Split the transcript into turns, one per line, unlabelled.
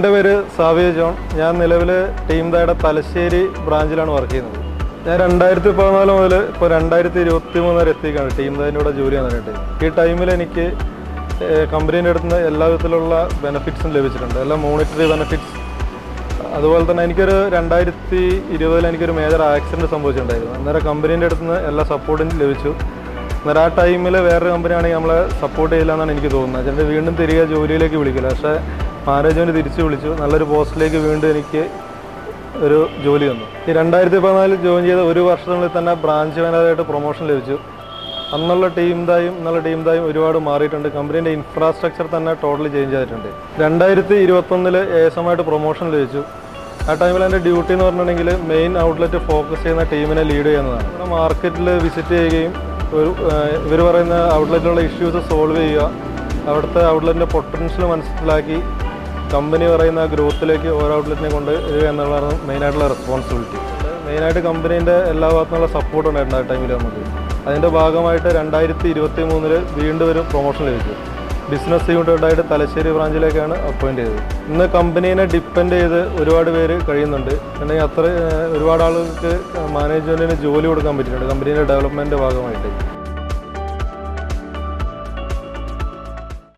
എൻ്റെ പേര് സാവിയ ജോൺ. ഞാൻ നിലവിൽ ടീം ദയുടെ തലശ്ശേരി ബ്രാഞ്ചിലാണ് വർക്ക് ചെയ്യുന്നത്. ഞാൻ 2014 മുതൽ ഇപ്പോൾ 2023 വരെ എത്തിക്കുകയാണ് ടീം ദയുടെ കൂടെ ജോലി ചെയ്യാനായിട്ട്. ഈ ടൈമിൽ എനിക്ക് കമ്പനീൻ്റെ അടുത്ത് നിന്ന് എല്ലാ വിധത്തിലുള്ള ബെനിഫിറ്റ്സും ലഭിച്ചിട്ടുണ്ട്, എല്ലാ മോണിറ്ററി ബെനിഫിറ്റ്സ്. അതുപോലെ തന്നെ എനിക്കൊരു 2020 എനിക്കൊരു മേജർ ആക്സിഡൻറ്റ് സംഭവിച്ചിട്ടുണ്ടായിരുന്നു. അന്നേരം കമ്പനീൻ്റെ അടുത്ത് നിന്ന് എല്ലാ സപ്പോർട്ടും ലഭിച്ചു. അന്നേരം ആ ടൈമിൽ വേറൊരു കമ്പനിയാണെങ്കിൽ നമ്മളെ സപ്പോർട്ട് ചെയ്യില്ല എന്നാണ് എനിക്ക് തോന്നുന്നത്. എന്നിട്ട് വീണ്ടും തിരികെ ജോലിയിലേക്ക് വിളിക്കില്ല. പക്ഷേ മാനേജ്മെൻറ്റ് തിരിച്ചു വിളിച്ചു, നല്ലൊരു പോസ്റ്റിലേക്ക് വീണ്ടും എനിക്ക് ഒരു ജോലി തന്നു. ഈ 2014 ജോയിൻ ചെയ്ത ഒരു വർഷത്തിനുള്ളിൽ തന്നെ ബ്രാഞ്ച് മാനേജറായിട്ട് പ്രൊമോഷൻ ലഭിച്ചു. അന്നുള്ള ടീം ദായും ഒരുപാട് മാറിയിട്ടുണ്ട്. കമ്പനീൻ്റെ ഇൻഫ്രാസ്ട്രക്ചർ തന്നെ ടോട്ടലി ചേഞ്ച് ആയിട്ടുണ്ട്. 2021 ASM ആയിട്ട് പ്രൊമോഷൻ ലഭിച്ചു. ആ ടൈമിൽ എൻ്റെ ഡ്യൂട്ടി എന്ന് പറഞ്ഞിട്ടുണ്ടെങ്കിൽ മെയിൻ ഔട്ട്ലെറ്റ് ഫോക്കസ് ചെയ്യുന്ന ടീമിനെ ലീഡ് ചെയ്യുന്നതാണ്. ഇവിടെ മാർക്കറ്റിൽ വിസിറ്റ് ചെയ്യുകയും ഇവർ പറയുന്ന ഔട്ട്ലെറ്റിലുള്ള ഇഷ്യൂസ് സോൾവ് ചെയ്യുക, അവിടുത്തെ ഔട്ട്ലെറ്റിൻ്റെ പൊട്ടൻഷ്യൽ മനസ്സിലാക്കി കമ്പനി പറയുന്ന ഗ്രോത്തിലേക്ക് ഓരോ ഔട്ട്ലെറ്റിനെ കൊണ്ട് വരിക എന്നുള്ളതാണ് മെയിനായിട്ടുള്ള റെസ്പോൺസിബിലിറ്റി. മെയിനായിട്ട് കമ്പനീൻ്റെ എല്ലാ ഭാഗത്തുനിന്നുള്ള സപ്പോർട്ട് ഉണ്ടായിരുന്നു ആ ടൈമിൽ നമുക്ക്. അതിൻ്റെ ഭാഗമായിട്ട് 2023 വീണ്ടും ഒരു പ്രൊമോഷൻ ലഭിച്ചു. ബിസിനസ് യൂണിറ്റായിട്ട് തലശ്ശേരി ബ്രാഞ്ചിലേക്കാണ് അപ്പോയിൻറ്റ് ചെയ്തത്. ഇന്ന് കമ്പനീനെ ഡിപ്പെൻഡ് ചെയ്ത് ഒരുപാട് പേര് കഴിയുന്നുണ്ട്. അല്ലെങ്കിൽ ഒരുപാട് ആളുകൾക്ക് മാനേജ്മെൻറ്റിന് ജോലി കൊടുക്കാൻ പറ്റിയിട്ടുണ്ട് കമ്പനീൻ്റെ ഡെവലപ്മെൻറ്റിൻ്റെ ഭാഗമായിട്ട്.